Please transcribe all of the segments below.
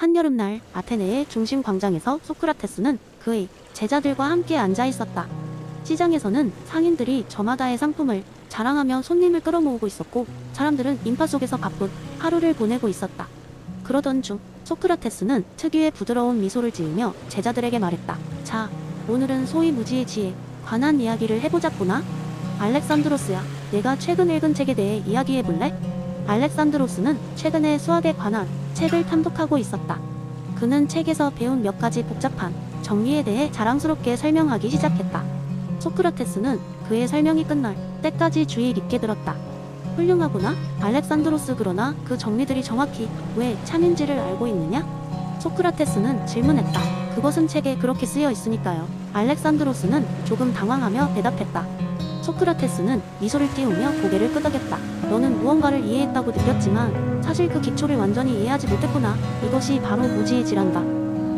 한여름날 아테네의 중심 광장에서 소크라테스는 그의 제자들과 함께 앉아 있었다. 시장에서는 상인들이 저마다의 상품을 자랑하며 손님을 끌어모으고 있었고, 사람들은 인파 속에서 바쁜 하루를 보내고 있었다. 그러던 중 소크라테스는 특유의 부드러운 미소를 지으며 제자들에게 말했다. 자, 오늘은 소위 무지의 지에 관한 이야기를 해보자꾸나. 알렉산드로스야, 내가 최근 읽은 책에 대해 이야기해볼래? 알렉산드로스는 최근에 수학에 관한 책을 탐독하고 있었다. 그는 책에서 배운 몇 가지 복잡한 정리에 대해 자랑스럽게 설명하기 시작했다. 소크라테스는 그의 설명이 끝날 때까지 주의 깊게 들었다. 훌륭하구나, 알렉산드로스. 그러나 그 정리들이 정확히 왜 참인지를 알고 있느냐? 소크라테스는 질문했다. 그것은 책에 그렇게 쓰여 있으니까요. 알렉산드로스는 조금 당황하며 대답했다. 소크라테스는 미소를 띄우며 고개를 끄덕였다. 너는 무언가를 이해했다고 느꼈지만 사실 그 기초를 완전히 이해하지 못했구나. 이것이 바로 무지의 지란다.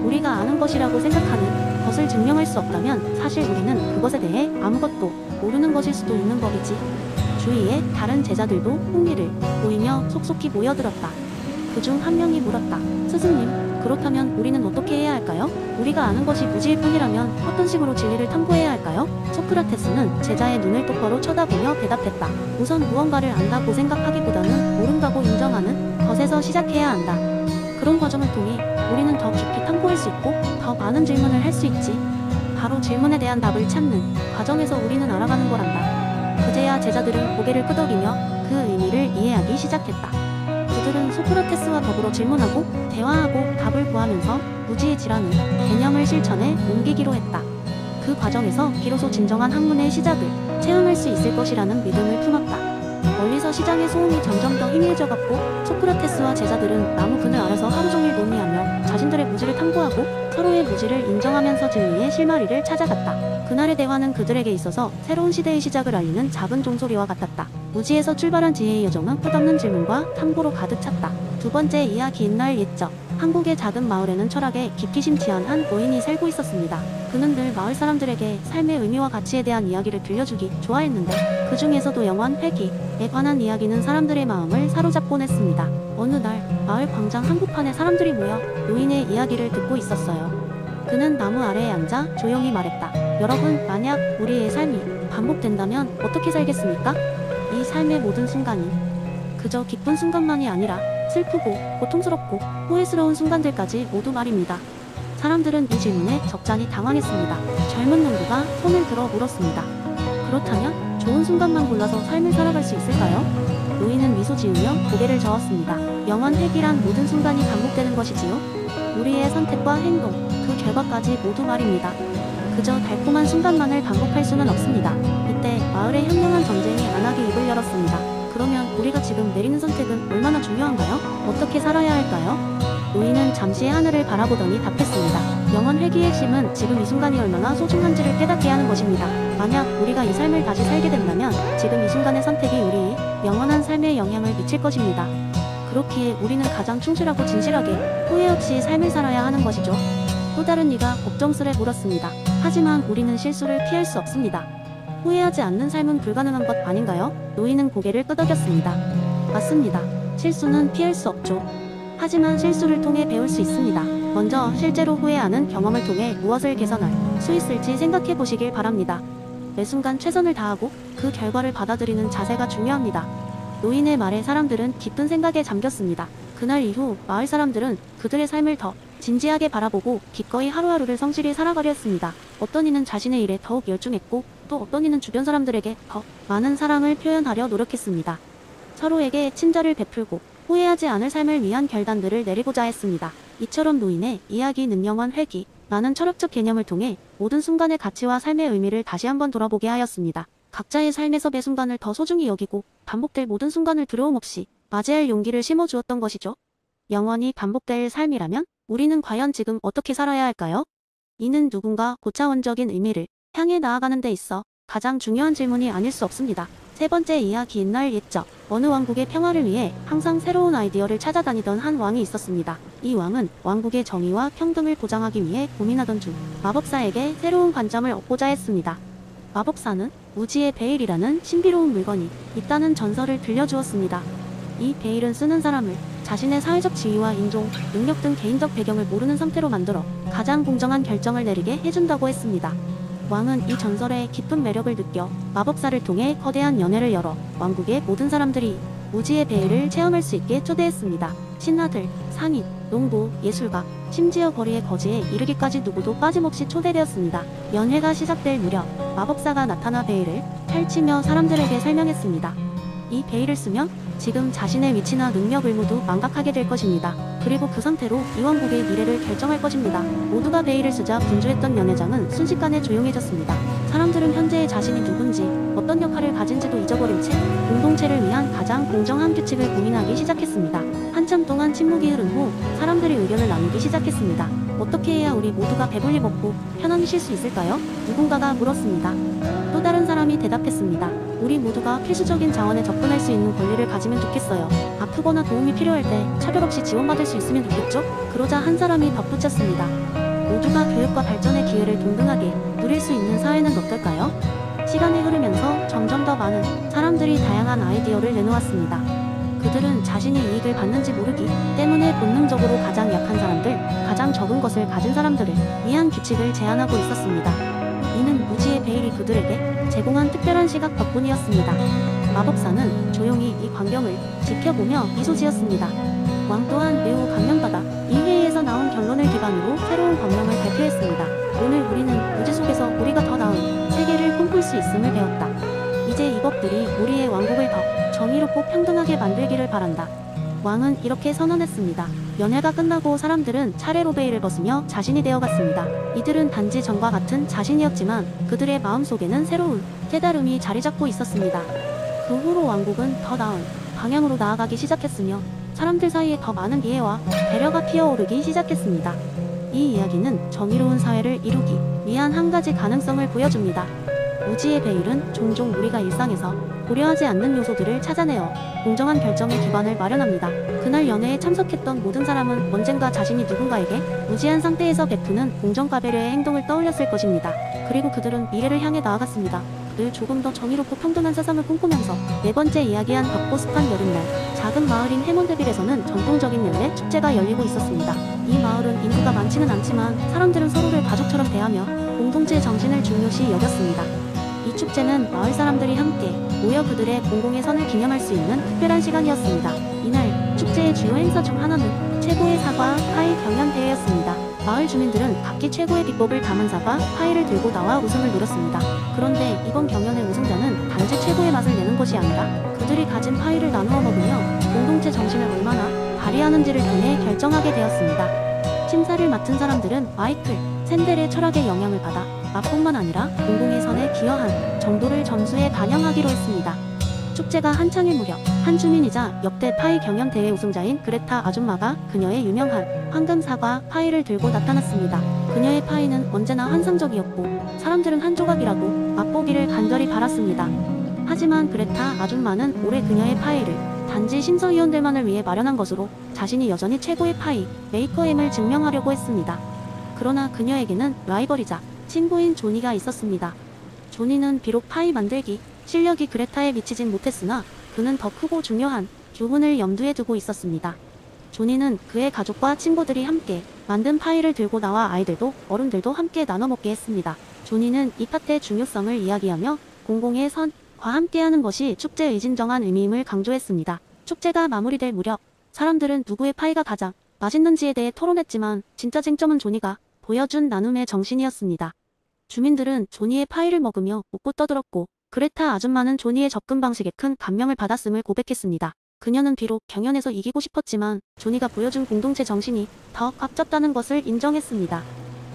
우리가 아는 것이라고 생각하는 것을 증명할 수 없다면 사실 우리는 그것에 대해 아무것도 모르는 것일 수도 있는 법이지. 주위에 다른 제자들도 흥미를 보이며 속속히 모여들었다. 그중 한 명이 물었다. 스승님, 그렇다면 우리는 어떻게 해야 할까요? 우리가 아는 것이 무지일 뿐이라면 어떤 식으로 진리를 탐구해야 할까요? 소크라테스는 제자의 눈을 똑바로 쳐다보며 대답했다. 우선 무언가를 안다고 생각하기보다는 모른다고 인정하는 것에서 시작해야 한다. 그런 과정을 통해 우리는 더 깊이 탐구할 수 있고 더 많은 질문을 할 수 있지. 바로 질문에 대한 답을 찾는 과정에서 우리는 알아가는 거란다. 그제야 제자들은 고개를 끄덕이며 그 의미를 이해하기 시작했다. 그들은 소크라테스와 더불어 질문하고 대화하고 답을 구하면서 무지의 지라는 개념을 실천에 옮기기로 했다. 그 과정에서 비로소 진정한 학문의 시작을 체험할 수 있을 것이라는 믿음을 품었다. 멀리서 시장의 소음이 점점 더 희미해져갔고, 소크라테스와 제자들은 나무 그늘 아래서 하루 종일 논의하며 자신들의 무지를 탐구하고 서로의 무지를 인정하면서 진리의 실마리를 찾아갔다. 그날의 대화는 그들에게 있어서 새로운 시대의 시작을 알리는 작은 종소리와 같았다. 무지에서 출발한 지혜의 여정은 끝없는 질문과 탐구로 가득 찼다. 두 번째 이야기. 옛날 옛적 한국의 작은 마을에는 철학에 깊이 심취한 한 노인이 살고 있었습니다. 그는 늘 마을 사람들에게 삶의 의미와 가치에 대한 이야기를 들려주기 좋아했는데, 그 중에서도 영원 회귀에 관한 이야기는 사람들의 마음을 사로잡곤 했습니다. 어느 날 마을 광장 한복판에 사람들이 모여 노인의 이야기를 듣고 있었어요. 그는 나무 아래에 앉아 조용히 말했다. 여러분, 만약 우리의 삶이 반복된다면 어떻게 살겠습니까? 이 삶의 모든 순간이 그저 기쁜 순간만이 아니라 슬프고 고통스럽고 후회스러운 순간들까지 모두 말입니다. 사람들은 이 질문에 적잖이 당황했습니다. 젊은 농부가 손을 들어 물었습니다. 그렇다면 좋은 순간만 골라서 삶을 살아갈 수 있을까요? 노인은 미소 지으며 고개를 저었습니다. 영원 회귀란 모든 순간이 반복되는 것이지요. 우리의 선택과 행동, 그 결과까지 모두 말입니다. 그저 달콤한 순간만을 반복할 수는 없습니다. 이때 마을의 현명한 전쟁이 안하게 입을 열었습니다. 그러면 우리가 지금 내리는 선택은 얼마나 중요한가요? 어떻게 살아야 할까요? 노인은 잠시 하늘을 바라보더니 답했습니다. 영원 회귀의 핵심은 지금 이 순간이 얼마나 소중한지를 깨닫게 하는 것입니다. 만약 우리가 이 삶을 다시 살게 된다면 지금 이 순간의 선택이 우리의 영원한 삶에 영향을 미칠 것입니다. 그렇기에 우리는 가장 충실하고 진실하게 후회 없이 삶을 살아야 하는 것이죠. 또 다른 이가 걱정스레 물었습니다. 하지만 우리는 실수를 피할 수 없습니다. 후회하지 않는 삶은 불가능한 것 아닌가요? 노인은 고개를 끄덕였습니다. 맞습니다. 실수는 피할 수 없죠. 하지만 실수를 통해 배울 수 있습니다. 먼저 실제로 후회하는 경험을 통해 무엇을 개선할 수 있을지 생각해 보시길 바랍니다. 매 순간 최선을 다하고 그 결과를 받아들이는 자세가 중요합니다. 노인의 말에 사람들은 깊은 생각에 잠겼습니다. 그날 이후 마을 사람들은 그들의 삶을 더 진지하게 바라보고 기꺼이 하루하루를 성실히 살아가려 했습니다. 어떤 이는 자신의 일에 더욱 열중했고, 또 어떤 이는 주변 사람들에게 더 많은 사랑을 표현하려 노력했습니다. 서로에게 친절을 베풀고 후회하지 않을 삶을 위한 결단들을 내리고자 했습니다. 이처럼 노인의 이야기는 영원 회귀라는 철학적 개념을 통해 모든 순간의 가치와 삶의 의미를 다시 한번 돌아보게 하였습니다. 각자의 삶에서 매 순간을 더 소중히 여기고 반복될 모든 순간을 두려움 없이 맞이할 용기를 심어주었던 것이죠. 영원히 반복될 삶이라면 우리는 과연 지금 어떻게 살아야 할까요? 이는 누군가 고차원적인 의미를 향해 나아가는 데 있어 가장 중요한 질문이 아닐 수 없습니다. 세 번째 이야기. 옛날 옛적 어느 왕국의 평화를 위해 항상 새로운 아이디어를 찾아다니던 한 왕이 있었습니다. 이 왕은 왕국의 정의와 평등을 보장하기 위해 고민하던 중 마법사에게 새로운 관점을 얻고자 했습니다. 마법사는 무지의 베일이라는 신비로운 물건이 있다는 전설을 들려주었습니다. 이 베일은 쓰는 사람을 자신의 사회적 지위와 인종, 능력 등 개인적 배경을 모르는 상태로 만들어 가장 공정한 결정을 내리게 해준다고 했습니다. 왕은 이 전설의 깊은 매력을 느껴 마법사를 통해 거대한 연회를 열어 왕국의 모든 사람들이 무지의 배회를 체험할 수 있게 초대했습니다. 신하들, 상인, 농부, 예술가, 심지어 거리의 거지에 이르기까지 누구도 빠짐없이 초대되었습니다. 연회가 시작될 무렵 마법사가 나타나 베일을 펼치며 사람들에게 설명했습니다. 이 베일을 쓰면 지금 자신의 위치나 능력을 모두 망각하게 될 것입니다. 그리고 그 상태로 이 왕국의 미래를 결정할 것입니다. 모두가 베일을 쓰자 분주했던 연회장은 순식간에 조용해졌습니다. 사람들은 현재의 자신이 누군지, 어떤 역할을 가진지도 잊어버린 채 공동체를 위한 가장 공정한 규칙을 고민하기 시작했습니다. 한참 동안 침묵이 흐른 후 사람들이 의견을 나누기 시작했습니다. 어떻게 해야 우리 모두가 배불리 먹고 편안히 쉴 수 있을까요? 누군가가 물었습니다. 또 다른 사람이 대답했습니다. 우리 모두가 필수적인 자원에 접근할 수 있는 권리를 가지면 좋겠어요. 아프거나 도움이 필요할 때 차별 없이 지원받을 수 있으면 좋겠죠? 그러자 한 사람이 덧붙였습니다. 모두가 교육과 발전의 기회를 동등하게 누릴 수 있는 사회는 어떨까요? 시간이 흐르면서 점점 더 많은 사람들이 다양한 아이디어를 내놓았습니다. 그들은 자신이 이익을 받는지 모르기 때문에 본능적으로 가장 약한 사람들, 가장 적은 것을 가진 사람들을 위한 규칙을 제안하고 있었습니다. 이는 무지의 베일이 그들에게 제공한 특별한 시각 덕분이었습니다. 마법사는 조용히 이 광경을 지켜보며 미소 지었습니다. 왕 또한 매우 감명받아 이 회의에서 나온 결론을 기반으로 새로운 법령을 발표했습니다. 오늘 우리는 무지 속에서 우리가 더 나은 세계를 꿈꿀 수 있음을 배웠다. 이제 이 법들이 우리의 왕국을 더 정의롭고 평등하게 만들기를 바란다. 왕은 이렇게 선언했습니다. 연회가 끝나고 사람들은 차례로 베일을 벗으며 자신이 되어갔습니다. 이들은 단지 전과 같은 자신이었지만 그들의 마음속에는 새로운 깨달음이 자리 잡고 있었습니다. 그 후로 왕국은 더 나은 방향으로 나아가기 시작했으며 사람들 사이에 더 많은 이해와 배려가 피어오르기 시작했습니다. 이 이야기는 정의로운 사회를 이루기 위한 한 가지 가능성을 보여줍니다. 무지의 베일은 종종 우리가 일상에서 고려하지 않는 요소들을 찾아내어 공정한 결정의 기반을 마련합니다. 그날 연회에 참석했던 모든 사람은 언젠가 자신이 누군가에게 무지한 상태에서 베푸는 공정과 배려의 행동을 떠올렸을 것입니다. 그리고 그들은 미래를 향해 나아갔습니다. 늘 조금 더 정의롭고 평등한 세상을 꿈꾸면서 네 번째 이야기한 덥고 습한 여름날, 작은 마을인 해몬드빌에서는 전통적인 연례 축제가 열리고 있었습니다. 이 마을은 인구가 많지는 않지만 사람들은 서로를 가족처럼 대하며 공동체 정신을 중요시 여겼습니다. 이 축제는 마을 사람들이 함께 모여 그들의 공공의 선을 기념할 수 있는 특별한 시간이었습니다. 이날 축제의 주요 행사 중 하나는 최고의 사과 파이 경연 대회였습니다. 마을 주민들은 각기 최고의 비법을 담은 사과 파이를 들고 나와 우승을 노렸습니다. 그런데 이번 경연의 우승자는 단지 최고의 맛을 내는 것이 아니라 그들이 가진 파이를 나누어 먹으며 공동체 정신을 얼마나 발휘하는지를 통해 결정하게 되었습니다. 심사를 맡은 사람들은 마이클 샌델의 철학의 영향을 받아 맛뿐만 아니라 공공의 선에 기여한 정도를 점수에 반영하기로 했습니다. 축제가 한창일 무렵 한 주민이자 역대 파이 경연 대회 우승자인 그레타 아줌마가 그녀의 유명한 황금 사과 파이를 들고 나타났습니다. 그녀의 파이는 언제나 환상적이었고 사람들은 한 조각이라도 맛보기를 간절히 바랐습니다. 하지만 그레타 아줌마는 올해 그녀의 파이를 단지 심사위원들만을 위해 마련한 것으로 자신이 여전히 최고의 파이 메이커임을 증명하려고 했습니다. 그러나 그녀에게는 라이벌이자 친구인 조니가 있었습니다. 조니는 비록 파이 만들기 실력이 그레타에 미치진 못했으나 그는 더 크고 중요한 교훈을 염두에 두고 있었습니다. 조니는 그의 가족과 친구들이 함께 만든 파이를 들고 나와 아이들도 어른들도 함께 나눠 먹게 했습니다. 조니는 이 파트의 중요성을 이야기하며 공공의 선과 함께하는 것이 축제의 진정한 의미임을 강조했습니다. 축제가 마무리될 무렵 사람들은 누구의 파이가 가장 맛있는지에 대해 토론했지만 진짜 쟁점은 조니가 보여준 나눔의 정신이었습니다. 주민들은 조니의 파이를 먹으며 웃고 떠들었고 그레타 아줌마는 조니의 접근 방식에 큰 감명을 받았음을 고백했습니다. 그녀는 비록 경연에서 이기고 싶었지만 조니가 보여준 공동체 정신이 더 값졌다는 것을 인정했습니다.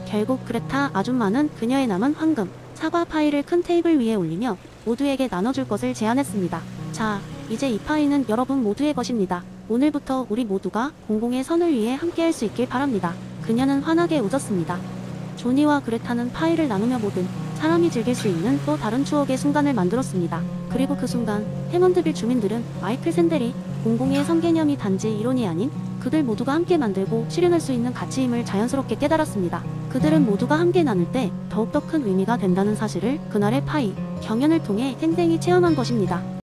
결국 그레타 아줌마는 그녀의 남은 황금 사과 파이를 큰 테이블 위에 올리며 모두에게 나눠줄 것을 제안했습니다. 자, 이제 이 파이는 여러분 모두의 것입니다. 오늘부터 우리 모두가 공공의 선을 위해 함께할 수 있길 바랍니다. 그녀는 환하게 웃었습니다. 조니와 그레타는 파이를 나누며 모든 사람이 즐길 수 있는 또 다른 추억의 순간을 만들었습니다. 그리고 그 순간 해먼드빌 주민들은 마이클 샌델이 공공의 선 개념이 단지 이론이 아닌 그들 모두가 함께 만들고 실현할 수 있는 가치임을 자연스럽게 깨달았습니다. 그들은 모두가 함께 나눌 때 더욱더 큰 의미가 된다는 사실을 그날의 파이 경연을 통해 생생히 체험한 것입니다.